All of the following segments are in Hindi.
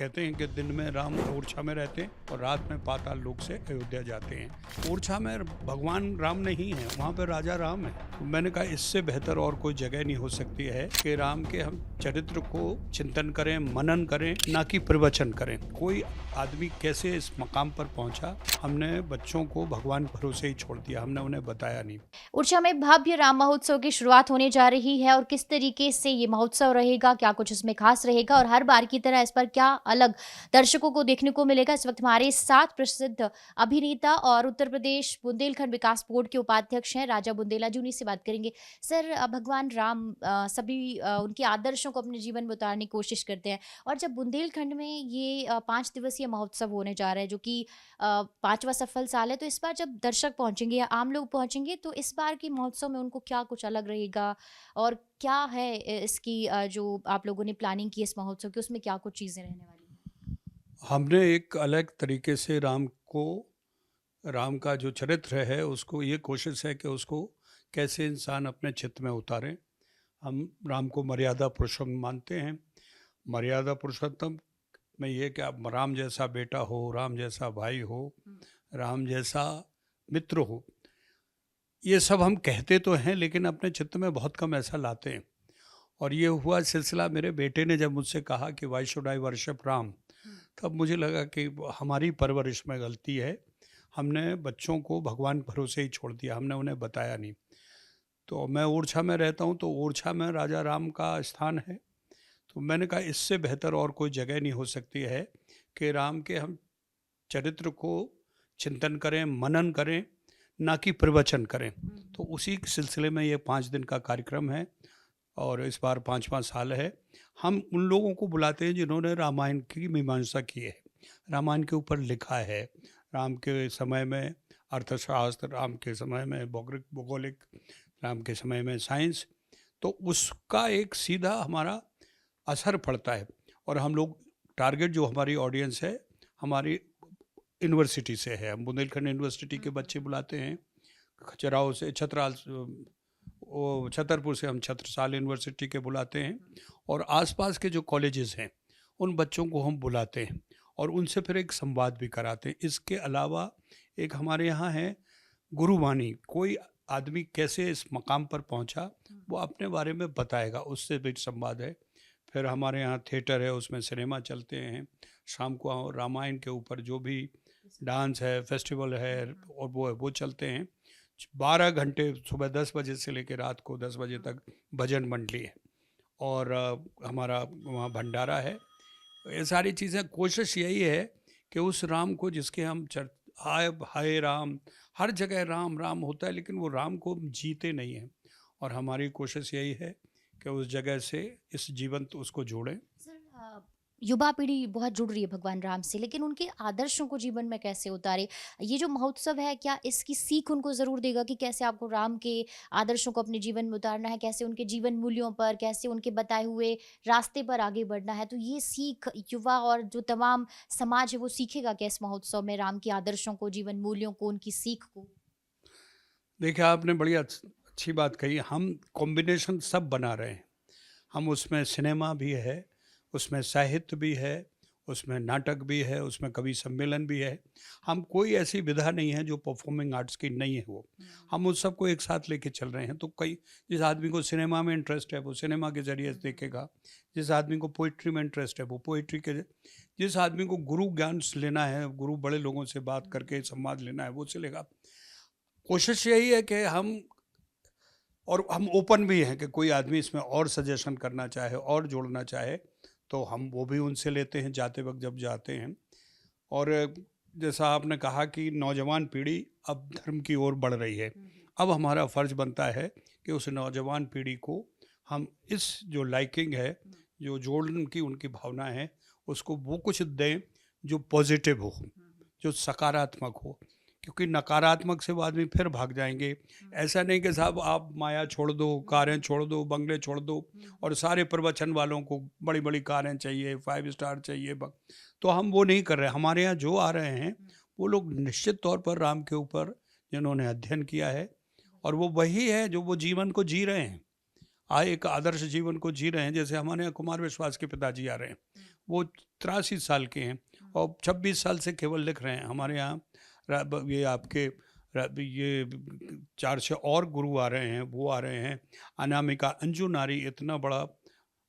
कहते हैं कि दिन में राम ओरछा में रहते हैं और रात में पाताल लोक से अयोध्या जाते हैं। ओरछा में भगवान राम नहीं है, वहाँ पे राजा राम है। तो मैंने कहा इससे बेहतर और कोई जगह नहीं हो सकती है कि राम के हम चरित्र को चिंतन करें, मनन करें, ना कि प्रवचन करें। कोई आदमी कैसे इस मकाम पर पहुंचा, हमने बच्चों को भगवान भरोसे ही छोड़ दिया, हमने उन्हें बताया नहीं। ओरछा में भव्य राम महोत्सव की शुरुआत होने जा रही है और किस तरीके से ये महोत्सव रहेगा, क्या कुछ इसमें खास रहेगा और हर बार की तरह इस पर क्या अलग दर्शकों को देखने को मिलेगा। इस वक्त हमारे साथ प्रसिद्ध अभिनेता और उत्तर प्रदेश बुंदेलखंड विकास बोर्ड के उपाध्यक्ष हैं राजा बुंदेला जी, उन्हीं से बात करेंगे। सर, भगवान राम सभी उनके आदर्शों को अपने जीवन में उतारने की कोशिश करते हैं और जब बुंदेलखंड में ये 5 दिवसीय महोत्सव होने जा रहा है जो कि 5वां सफल साल है, तो इस बार जब दर्शक पहुंचेंगे या आम लोग पहुंचेंगे तो इस बार के महोत्सव में उनको क्या कुछ अलग रहेगा और क्या है इसकी जो आप लोगों ने प्लानिंग की इस महोत्सव की, उसमें क्या कुछ चीजें रहने वाली हैं? हमने एक अलग तरीके से राम का जो चरित्र है उसको, ये कोशिश है कि उसको कैसे इंसान अपने चित्त में उतारें। हम राम को मर्यादा पुरुषोत्तम मानते हैं। मर्यादा पुरुषोत्तम में ये कि आप राम जैसा बेटा हो, राम जैसा भाई हो, राम जैसा मित्र हो, ये सब हम कहते तो हैं लेकिन अपने चित्त में बहुत कम ऐसा लाते हैं। और ये हुआ सिलसिला, मेरे बेटे ने जब मुझसे कहा कि why should I worship Ram, तब मुझे लगा कि हमारी परवरिश में गलती है। हमने बच्चों को भगवान भरोसे ही छोड़ दिया, हमने उन्हें बताया नहीं। तो मैं ओरछा में रहता हूँ, तो ओरछा में राजा राम का स्थान है। तो मैंने कहा इससे बेहतर और कोई जगह नहीं हो सकती है कि राम के हम चरित्र को चिंतन करें, मनन करें, ना कि प्रवचन करें। तो उसी सिलसिले में ये 5 दिन का कार्यक्रम है और इस बार 5वां साल है। हम उन लोगों को बुलाते हैं जिन्होंने रामायण की मीमांसा की है, रामायण के ऊपर लिखा है। राम के समय में अर्थशास्त्र, राम के समय में भौगोलिक, राम के समय में साइंस, तो उसका एक सीधा हमारा असर पड़ता है। और हम लोग टारगेट, जो हमारी ऑडियंस है, हमारी यूनिवर्सिटी से है। हम बुंदेलखंड यूनिवर्सिटी के बच्चे बुलाते हैं, खजुराहो से, छतरपुर से हम छत्रसाल यूनिवर्सिटी के बुलाते हैं, और आसपास के जो कॉलेजेस हैं उन बच्चों को हम बुलाते हैं और उनसे फिर एक संवाद भी कराते हैं। इसके अलावा एक हमारे यहाँ है गुरुवाणी, कोई आदमी कैसे इस मकाम पर पहुँचा वो अपने बारे में बताएगा, उससे भी संवाद है। फिर हमारे यहाँ थिएटर है, उसमें सिनेमा चलते हैं। शाम को रामायण के ऊपर जो भी डांस है, फेस्टिवल है, और वो चलते हैं। 12 घंटे, सुबह 10 बजे से लेकर रात को 10 बजे तक भजन मंडली है, और हमारा वहाँ भंडारा है। ये सारी चीज़ें, कोशिश यही है कि उस राम को जिसके हम हाय हाय राम, हर जगह राम राम होता है लेकिन वो राम को हम जीते नहीं हैं। और हमारी कोशिश यही है कि उस जगह से इस जीवंत उसको जोड़ें। सर, युवा पीढ़ी बहुत जुड़ रही है भगवान राम से, लेकिन उनके आदर्शों को जीवन में कैसे उतारे? ये जो महोत्सव है, क्या इसकी सीख उनको ज़रूर देगा कि कैसे आपको राम के आदर्शों को अपने जीवन में उतारना है, कैसे उनके जीवन मूल्यों पर, कैसे उनके बताए हुए रास्ते पर आगे बढ़ना है? तो ये सीख युवा और जो तमाम समाज है, वो सीखेगा क्या इस महोत्सव में राम के आदर्शों को, जीवन मूल्यों को, उनकी सीख को? देखिए, आपने बड़ी अच्छी बात कही। हम कॉम्बिनेशन सब बना रहे हैं। हम उसमें सिनेमा भी है, उसमें साहित्य भी है, उसमें नाटक भी है, उसमें कवि सम्मेलन भी है। हम कोई ऐसी विधा नहीं है जो परफॉर्मिंग आर्ट्स की नहीं है वो। हम उस सबको एक साथ लेके चल रहे हैं। तो कई, जिस आदमी को सिनेमा में इंटरेस्ट है वो सिनेमा के ज़रिए से देखेगा, जिस आदमी को पोइट्री में इंटरेस्ट है वो पोइट्री के, जिस आदमी को गुरु ज्ञान लेना है, गुरु बड़े लोगों से बात करके संवाद लेना है, वो चलेगा। कोशिश यही है कि हम ओपन भी हैं कि कोई आदमी इसमें और सजेशन करना चाहे और जोड़ना चाहे तो हम वो भी उनसे लेते हैं जाते वक्त जब जाते हैं। और जैसा आपने कहा कि नौजवान पीढ़ी अब धर्म की ओर बढ़ रही है, अब हमारा फ़र्ज बनता है कि उस नौजवान पीढ़ी को हम इस जो लाइकिंग है, जो जोड़ने की उनकी भावना है, उसको वो कुछ दें जो पॉजिटिव हो, जो सकारात्मक हो। क्योंकि नकारात्मक से वो आदमी फिर भाग जाएंगे। ऐसा नहीं कि साहब आप माया छोड़ दो, कारें छोड़ दो, बंगले छोड़ दो, और सारे प्रवचन वालों को बड़ी बड़ी कारें चाहिए, 5 स्टार चाहिए। तो हम वो नहीं कर रहे। हमारे यहाँ जो आ रहे हैं वो लोग निश्चित तौर पर राम के ऊपर जिन्होंने अध्ययन किया है, और वो वही है जो वो जीवन को जी रहे हैं, एक आदर्श जीवन को जी रहे हैं। जैसे हमारे यहाँ कुमार विश्वास के पिताजी आ रहे हैं, वो 83 साल के हैं और 26 साल से केवल लिख रहे हैं। हमारे यहाँ ये आपके ये 4 से और गुरु आ रहे हैं, वो आ रहे हैं। अनामिका अंजू नारी इतना बड़ा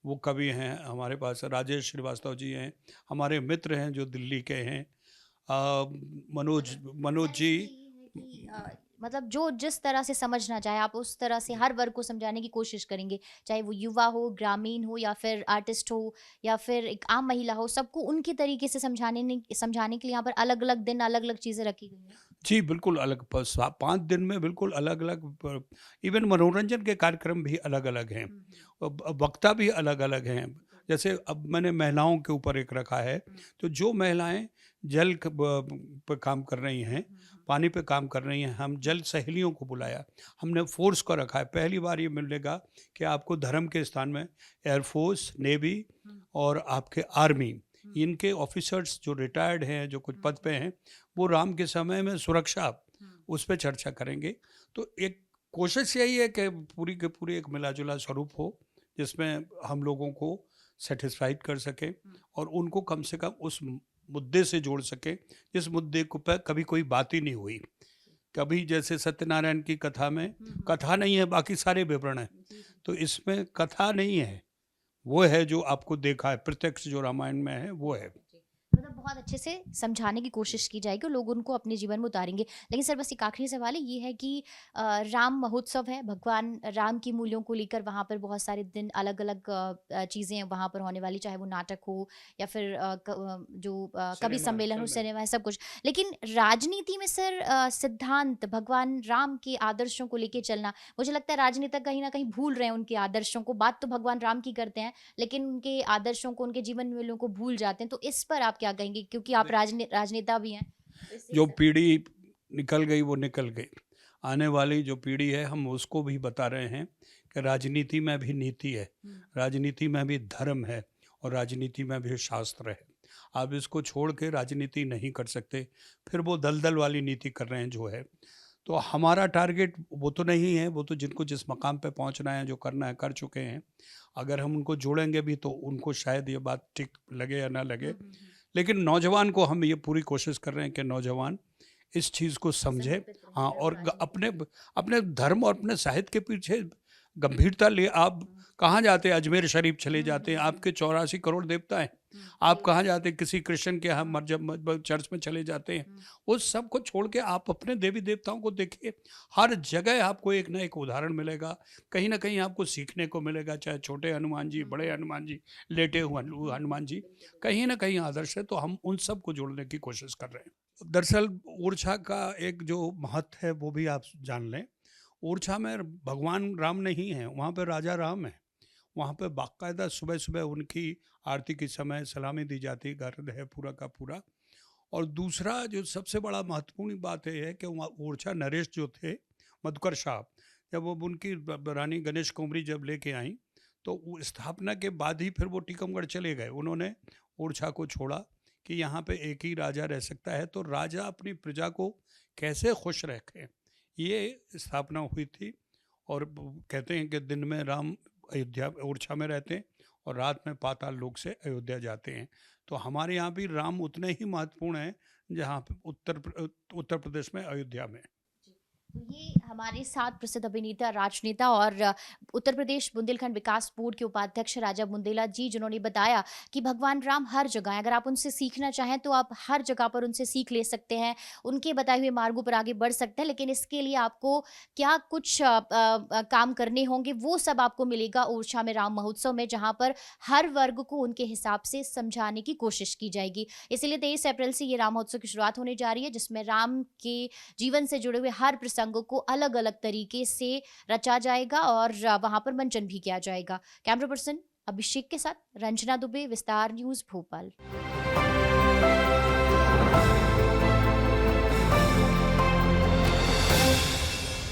वो कवि हैं हमारे पास। राजेश श्रीवास्तव जी हैं, हमारे मित्र हैं जो दिल्ली के हैं। मनोज मनोज जी। मतलब जो जिस तरह से समझना चाहे आप उस तरह से हर वर्ग को समझाने की कोशिश करेंगे, चाहे वो युवा हो, ग्रामीण हो या फिर आर्टिस्ट हो या फिर एक आम महिला हो, सबको उनके तरीके से समझाने के लिए यहाँ पर अलग अलग दिन अलग अलग चीज़ें रखी गई हैं। जी, बिल्कुल अलग 5 दिन में बिल्कुल अलग-अलग इवन मनोरंजन के कार्यक्रम भी अलग-अलग हैं। वक्ता भी अलग-अलग हैं। जैसे अब मैंने महिलाओं के ऊपर एक रखा है, तो जो महिलाएँ जल पे काम कर रही हैं, पानी पे काम कर रही हैं, हम जल सहेलियों को बुलाया। हमने फ़ोर्स को रखा है। पहली बार ये मिलेगा कि आपको धर्म के स्थान में एयरफ़ोर्स, नेवी और आपके आर्मी, इनके ऑफ़िसर्स जो रिटायर्ड हैं, जो कुछ पद पे हैं, वो राम के समय में सुरक्षा उस पे चर्चा करेंगे। तो एक कोशिश यही है कि पूरी की पूरी एक मिला-जुला स्वरूप हो, जिसमें हम लोगों को सैटिस्फाइड कर सकें और उनको कम से कम उस मुद्दे से जोड़ सकें, जिस मुद्दे को पे कभी कोई बात ही नहीं हुई। कभी जैसे सत्यनारायण की कथा में कथा नहीं है, बाकी सारे विवरण हैं। तो इसमें कथा नहीं है, वो है जो आपको देखा है, प्रत्यक्ष जो रामायण में है, वो है। मतलब बहुत अच्छे से समझाने की कोशिश की जाएगी और लोग उनको अपने जीवन में उतारेंगे। लेकिन सर बस एक आखिरी सवाल है, ये है कि राम महोत्सव है, भगवान राम की मूल्यों को लेकर वहाँ पर बहुत सारे दिन अलग-अलग चीज़ें वहाँ पर होने वाली, चाहे वो नाटक हो या फिर कवि सम्मेलन हो, सिनेमा है, सब कुछ। लेकिन राजनीति में सर सिद्धांत भगवान राम के आदर्शों को लेके चलना, मुझे लगता है राजनेता कहीं न कहीं भूल रहे हैं उनके आदर्शों को। बात तो भगवान राम की करते हैं, लेकिन उनके आदर्शों को, उनके जीवन मूल्यों को भूल जाते हैं। तो इस पर आप क्या कहेंगे? क्योंकि आप राजनेता भी हैं। जो पीढ़ी निकल गई वो निकल गई। आने वाली जो पीढ़ी है हम उसको भी बता रहे हैं कि राजनीति में भी नीति है, राजनीति में भी धर्म है और राजनीति में भी शास्त्र है। आप इसको छोड़ के राजनीति नहीं कर सकते, फिर वो दलदल वाली नीति कर रहे हैं जो है। तो हमारा टारगेट वो तो नहीं है, वो तो जिनको जिस मकाम पे पहुंचना है, जो करना है, कर चुके हैं। अगर हम उनको जोड़ेंगे भी तो उनको शायद ये बात ठीक लगे या ना लगे, लेकिन नौजवान को हम ये पूरी कोशिश कर रहे हैं कि नौजवान इस चीज़ को समझे। हाँ, और अपने अपने धर्म और अपने साहित्य के पीछे गंभीरता ले। आप कहाँ जाते हैं? अजमेर शरीफ चले जाते हैं, आपके 84 करोड़ देवता हैं। आप कहाँ जाते हैं? किसी क्रिश्चियन के यहाँ जब चर्च में चले जाते हैं। उस सब को छोड़ के आप अपने देवी देवताओं को देखिए। हर जगह आपको एक ना एक उदाहरण मिलेगा, कहीं ना कहीं आपको सीखने को मिलेगा। चाहे छोटे हनुमान जी, बड़े हनुमान जी, लेटे हुए हनुमान जी, कहीं ना कहीं आदर्श है। तो हम उन सब को जोड़ने की कोशिश कर रहे हैं। दरअसल ओरछा का एक जो महत्व है वो भी आप जान लें। ओरछा में भगवान राम नहीं है, वहाँ पे राजा राम है। वहाँ पे बाकायदा सुबह सुबह उनकी आरती के समय सलामी दी जाती है, घर है पूरा का पूरा। और दूसरा जो सबसे बड़ा महत्वपूर्ण बात यह है कि वहाँ ओरछा नरेश जो थे, मधुकर शाह, जब वो उनकी रानी गणेश कुंवरी जब लेके आई, तो वो स्थापना के बाद ही फिर वो टीकमगढ़ चले गए। उन्होंने ओरछा को छोड़ा कि यहाँ पे एक ही राजा रह सकता है, तो राजा अपनी प्रजा को कैसे खुश रखे, ये स्थापना हुई थी। और कहते हैं कि दिन में राम अयोध्या ओरछा में रहते हैं और रात में पाताल लोक से अयोध्या जाते हैं। तो हमारे यहाँ भी राम उतने ही महत्वपूर्ण हैं जहाँ पे उत्तर प्रदेश में अयोध्या में। तो ये हमारे साथ प्रसिद्ध अभिनेता, राजनेता और उत्तर प्रदेश बुंदेलखंड विकास बोर्ड के उपाध्यक्ष राजा बुंदेला जी, जिन्होंने बताया कि भगवान राम हर जगह हैं। अगर आप उनसे सीखना चाहें तो आप हर जगह पर उनसे सीख ले सकते हैं, उनके बताए हुए मार्गों पर आगे बढ़ सकते हैं। लेकिन इसके लिए आपको क्या कुछ काम करने होंगे, वो सब आपको मिलेगा ओरछा में राम महोत्सव में, जहाँ पर हर वर्ग को उनके हिसाब से समझाने की कोशिश की जाएगी। इसीलिए 23 अप्रैल से ये राम महोत्सव की शुरुआत होने जा रही है, जिसमें राम के जीवन से जुड़े हुए हर प्रसंगों को अलग अलग तरीके से रचा जाएगा और वहां पर मंचन भी किया जाएगा। कैमरा पर्सन अभिषेक के साथ रंजना दुबे, विस्तार न्यूज़, भोपाल।